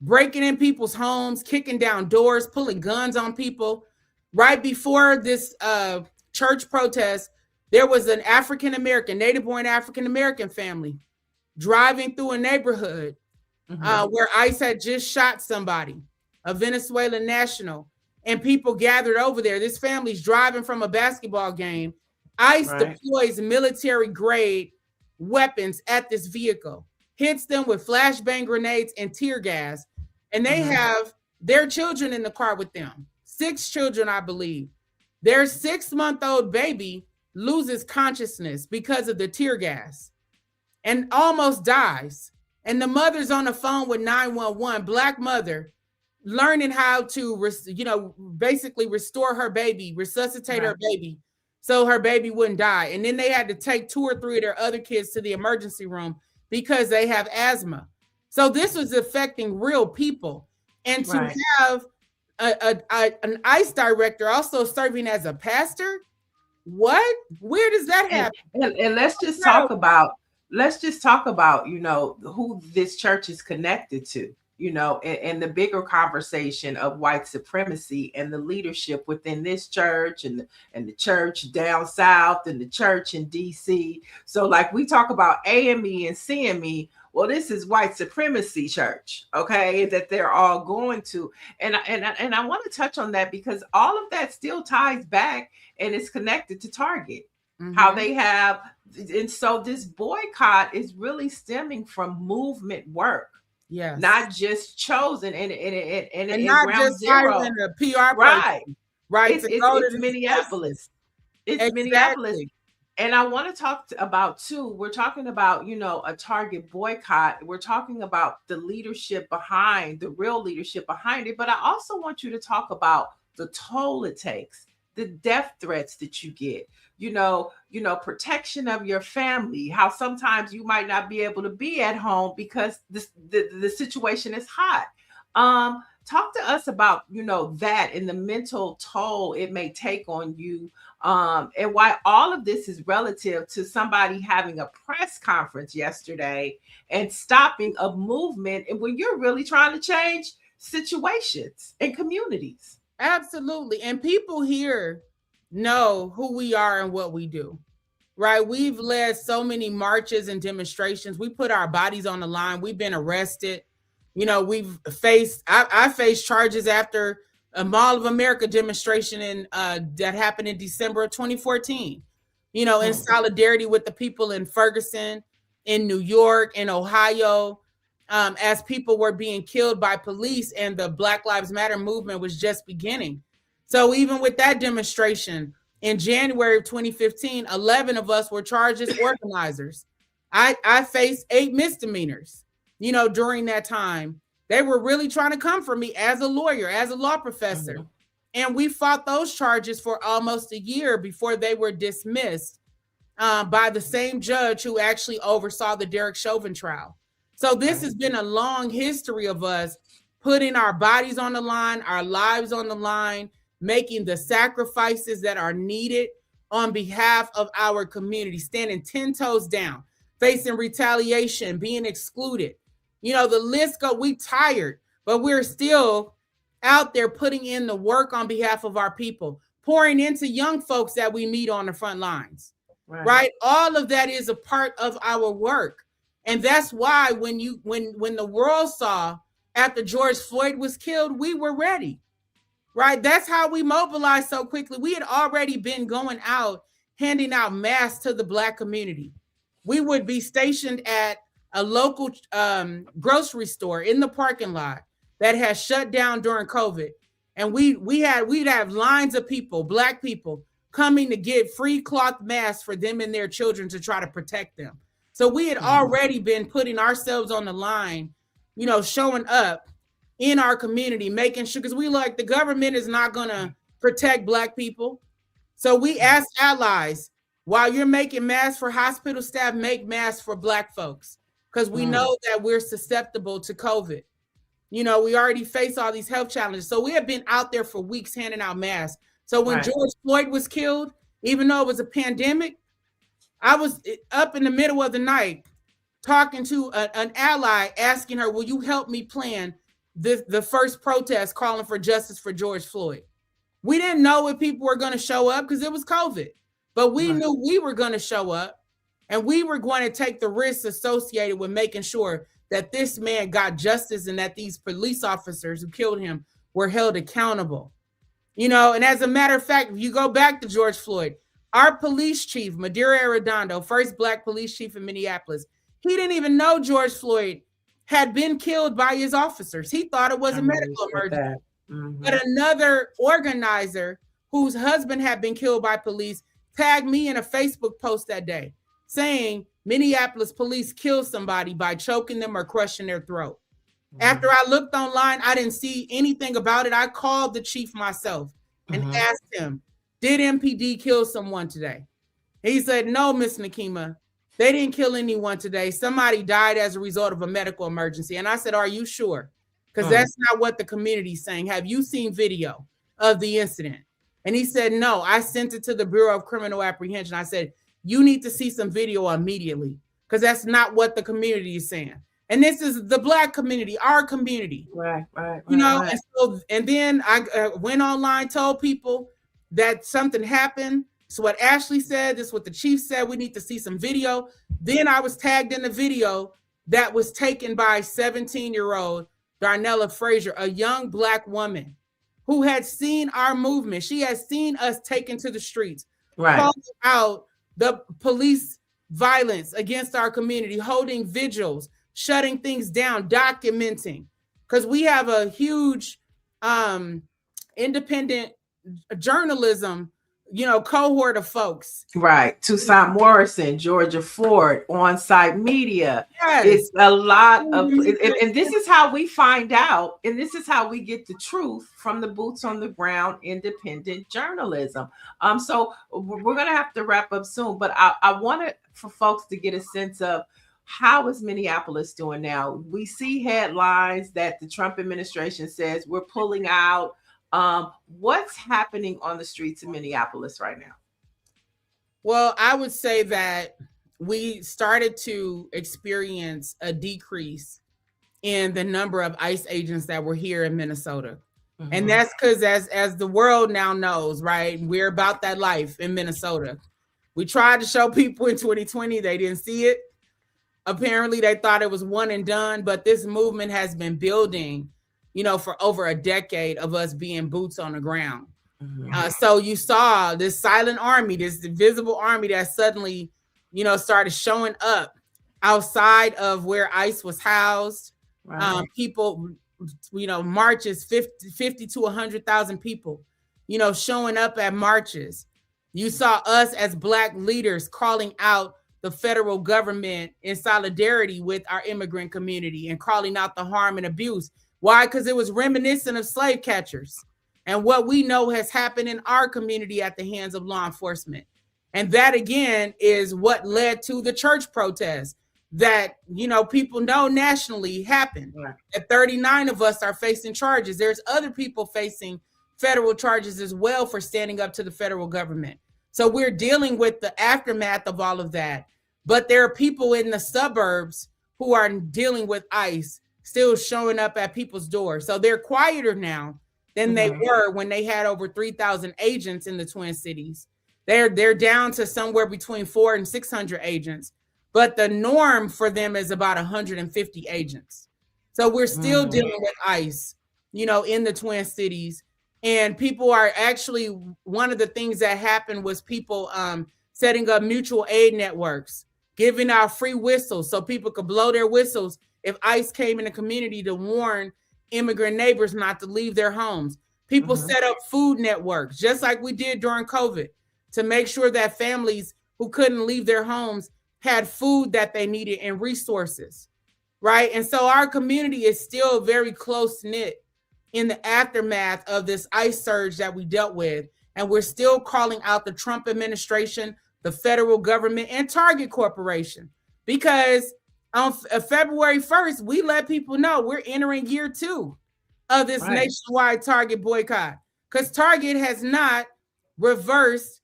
breaking in people's homes, kicking down doors, pulling guns on people. Right before this church protest, there was an African-American, native-born African-American family driving through a neighborhood where ICE had just shot somebody, a Venezuelan national, and people gathered over there. This family's driving from a basketball game. ICE deploys military-grade weapons at this vehicle, hits them with flashbang grenades and tear gas, and they have their children in the car with them. 6 children, I believe. Their 6-month-old baby loses consciousness because of the tear gas and almost dies. And the mother's on the phone with 911, Black mother, learning how to, basically restore her baby, resuscitate her baby so her baby wouldn't die. And then they had to take 2 or 3 of their other kids to the emergency room because they have asthma. So this was affecting real people. And to have an ICE director also serving as a pastor, what? Where does that happen? And let's just talk about, you know, who this church is connected to, you know, and the bigger conversation of white supremacy and the leadership within this church and the church down south and the church in DC. So like we talk about AME and CME, well, this is white supremacy church, okay, that they're all going to. And I want to touch on that because all of that still ties back and is connected to Target, how they have. And so this boycott is really stemming from movement work. Yes. Not just chosen and not ground just zero. hiring a PR person. Right. It's Minneapolis. It's Minneapolis. And I want to talk about too, we're talking about, you know, a Target boycott. We're talking about the leadership behind, the real leadership behind it. But I also want you to talk about the toll it takes, the death threats that you get, you know, protection of your family, how sometimes you might not be able to be at home because the situation is hot. Talk to us about, you know, that and the mental toll it may take on you, and why all of this is relative to somebody having a press conference yesterday and stopping a movement and when you're really trying to change situations and communities. Absolutely. And people here know who we are and what we do, right? We've led so many marches and demonstrations. We put our bodies on the line. We've been arrested. You know, I faced charges after a Mall of America demonstration that happened in December of 2014, you know, in solidarity with the people in Ferguson, in New York, in Ohio, as people were being killed by police and the Black Lives Matter movement was just beginning. So even with that demonstration in January of 2015, 11 of us were charged as organizers. I faced 8 misdemeanors. You know, during that time, they were really trying to come for me as a lawyer, as a law professor. And we fought those charges for almost a year before they were dismissed by the same judge who actually oversaw the Derek Chauvin trial. So this has been a long history of us putting our bodies on the line, our lives on the line, making the sacrifices that are needed on behalf of our community, standing 10 toes down, facing retaliation, being excluded. The list go. We tired, but we're still out there putting in the work on behalf of our people, pouring into young folks that we meet on the front lines, right? All of that is a part of our work. And that's why when the world saw after George Floyd was killed, we were ready, right? That's how we mobilized so quickly. We had already been going out, handing out masks to the Black community. We would be stationed at a local grocery store in the parking lot that has shut down during COVID. And we'd have lines of people, Black people, coming to get free cloth masks for them and their children to try to protect them. So we had already been putting ourselves on the line, showing up in our community, making sure, because we like the government is not going to protect Black people. So we asked allies, while you're making masks for hospital staff, make masks for Black folks, because we know that we're susceptible to COVID. We already face all these health challenges. So we have been out there for weeks handing out masks. So when George Floyd was killed, even though it was a pandemic, I was up in the middle of the night talking to an ally, asking her, will you help me plan the first protest calling for justice for George Floyd? We didn't know if people were going to show up because it was COVID, but we knew we were going to show up, and we were going to take the risks associated with making sure that this man got justice and that these police officers who killed him were held accountable. And as a matter of fact, if you go back to George Floyd, our police chief, Madeira Arredondo, first Black police chief in Minneapolis, he didn't even know George Floyd had been killed by his officers. He thought it was a medical emergency. But another organizer whose husband had been killed by police tagged me in a Facebook post that day saying Minneapolis police killed somebody by choking them or crushing their throat. After I looked online, I didn't see anything about it. I called the chief myself and asked him, did MPD kill someone today? He said, no, Miss NEKIMA, they didn't kill anyone today. Somebody died as a result of a medical emergency. And I said, are you sure? Because that's not what the community's saying. Have you seen video of the incident? And he said, no, I sent it to the Bureau of Criminal Apprehension. I said, you need to see some video immediately, because that's not what the community is saying. And this is the Black community, our community. Right. And then I went online, told people that something happened. So what Ashley said, this is what the chief said, we need to see some video. Then I was tagged in the video that was taken by 17-year-old Darnella Frazier, a young Black woman who had seen our movement. She has seen us taken to the streets, calling out the police violence against our community, holding vigils, shutting things down, documenting, because we have a huge independent journalism, cohort of folks. Right. Toussaint Morrison, Georgia Ford, On-Site Media. Yes. It's a lot of, and this is how we find out, and this is how we get the truth from the boots on the ground, independent journalism. So we're going to have to wrap up soon, but I wanted for folks to get a sense of how is Minneapolis doing now? We see headlines that the Trump administration says we're pulling out. What's happening on the streets of Minneapolis right now? Well, I would say that we started to experience a decrease in the number of ICE agents that were here in Minnesota. And that's because as the world now knows, right, we're about that life in Minnesota. We tried to show people in 2020, they didn't see it. Apparently they thought it was one and done, but this movement has been building, for over a decade of us being boots on the ground. So you saw this silent army, this invisible army that suddenly, started showing up outside of where ICE was housed. People, marches, 50 to 100,000 people, showing up at marches. You saw us as Black leaders calling out the federal government in solidarity with our immigrant community and calling out the harm and abuse. Why? Because it was reminiscent of slave catchers and what we know has happened in our community at the hands of law enforcement. And that, again, is what led to the church protests that, people know nationally happened. That 39 of us are facing charges. There's other people facing federal charges as well for standing up to the federal government. So we're dealing with the aftermath of all of that. But there are people in the suburbs who are dealing with ICE still showing up at people's doors. So they're quieter now than they were when they had over 3,000 agents in the Twin Cities. They're down to somewhere between 400 and 600 agents, but the norm for them is about 150 agents. So we're still dealing with ICE, you know, in the Twin Cities. And people are actually, one of the things that happened was people setting up mutual aid networks, giving out free whistles so people could blow their whistles if ICE came in the community to warn immigrant neighbors not to leave their homes. People set up food networks, just like we did during COVID, to make sure that families who couldn't leave their homes had food that they needed and resources, right? And so our community is still very close-knit in the aftermath of this ICE surge that we dealt with. And we're still calling out the Trump administration, the federal government, and Target Corporation, because on February 1st, we let people know we're entering year 2 of this nationwide Target boycott, because Target has not reversed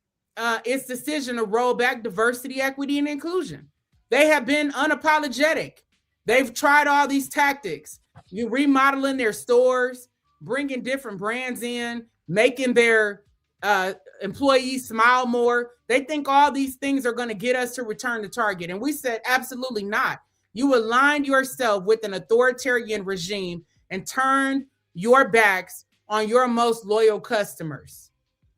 its decision to roll back diversity, equity, and inclusion. They have been unapologetic. They've tried all these tactics. You remodeling their stores, bringing different brands in, making their employees smile more. They think all these things are going to get us to return to Target. And we said, absolutely not. You aligned yourself with an authoritarian regime and turned your backs on your most loyal customers.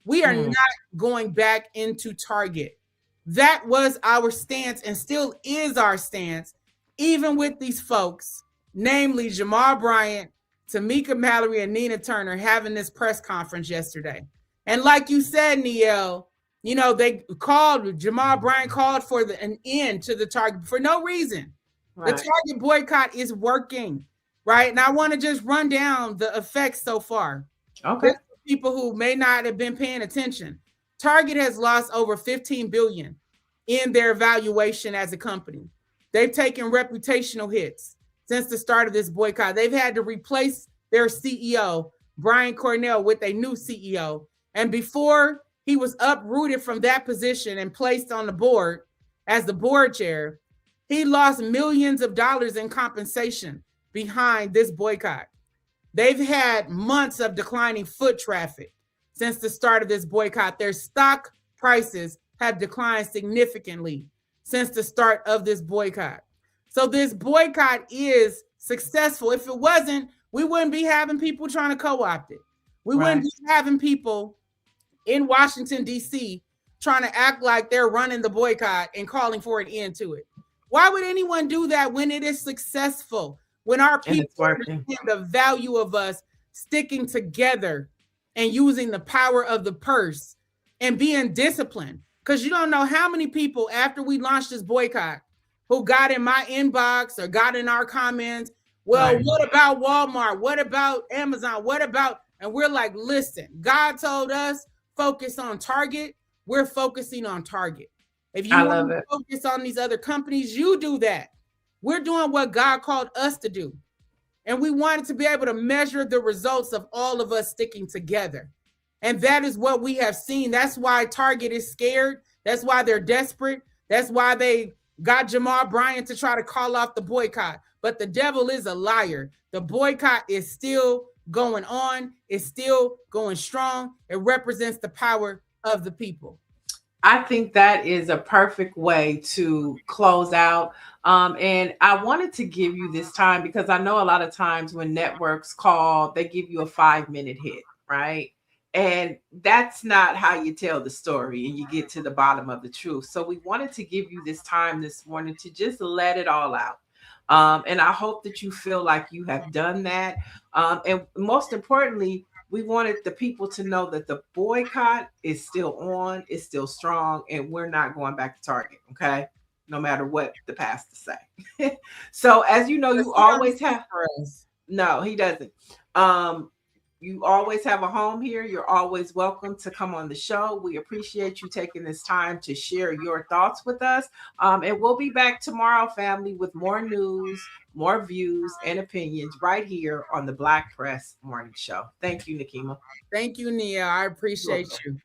We are not going back into Target. That was our stance and still is our stance, even with these folks, namely Jamar Bryant, Tamika Mallory, and Nina Turner having this press conference yesterday. And like you said, Niel, you know, Jamar Bryant called for an end to the Target for no reason. The Target boycott is working, right? And I want to just run down the effects so far. Okay. People who may not have been paying attention. Target has lost over $15 billion in their valuation as a company. They've taken reputational hits since the start of this boycott. They've had to replace their CEO, Brian Cornell, with a new CEO. And before he was uprooted from that position and placed on the board as the board chair, he lost millions of dollars in compensation behind this boycott. They've had months of declining foot traffic since the start of this boycott. Their stock prices have declined significantly since the start of this boycott. So this boycott is successful. If it wasn't, we wouldn't be having people trying to co-opt it. We wouldn't be having people in Washington, D.C. trying to act like they're running the boycott and calling for an end to it. Why would anyone do that when it is successful? When our people understand the value of us sticking together and using the power of the purse and being disciplined. Because you don't know how many people after we launched this boycott who got in my inbox or got in our comments, well, what about Walmart? What about Amazon? What about, and we're like, listen, God told us focus on Target. We're focusing on Target. If you want to focus on these other companies, you do that. We're doing what God called us to do. And we wanted to be able to measure the results of all of us sticking together. And that is what we have seen. That's why Target is scared. That's why they're desperate. That's why they got Jamar Bryant to try to call off the boycott. But the devil is a liar. The boycott is still going on. It's still going strong. It represents the power of the people. I think that is a perfect way to close out. And I wanted to give you this time because I know a lot of times when networks call, they give you a 5-minute hit, right? And that's not how you tell the story and you get to the bottom of the truth. So we wanted to give you this time this morning to just let it all out. And I hope that you feel like you have done that. And most importantly, we wanted the people to know that the boycott is still on, it's still strong, and we're not going back to Target, okay? No matter what the pastors say. So as you know, you always have, no, he doesn't. You always have a home here. You're always welcome to come on the show. We appreciate you taking this time to share your thoughts with us. And we'll be back tomorrow, family, with more news, more views, and opinions right here on the Black Press Morning Show. Thank you, NEKIMA. Thank you, Nia. I appreciate you.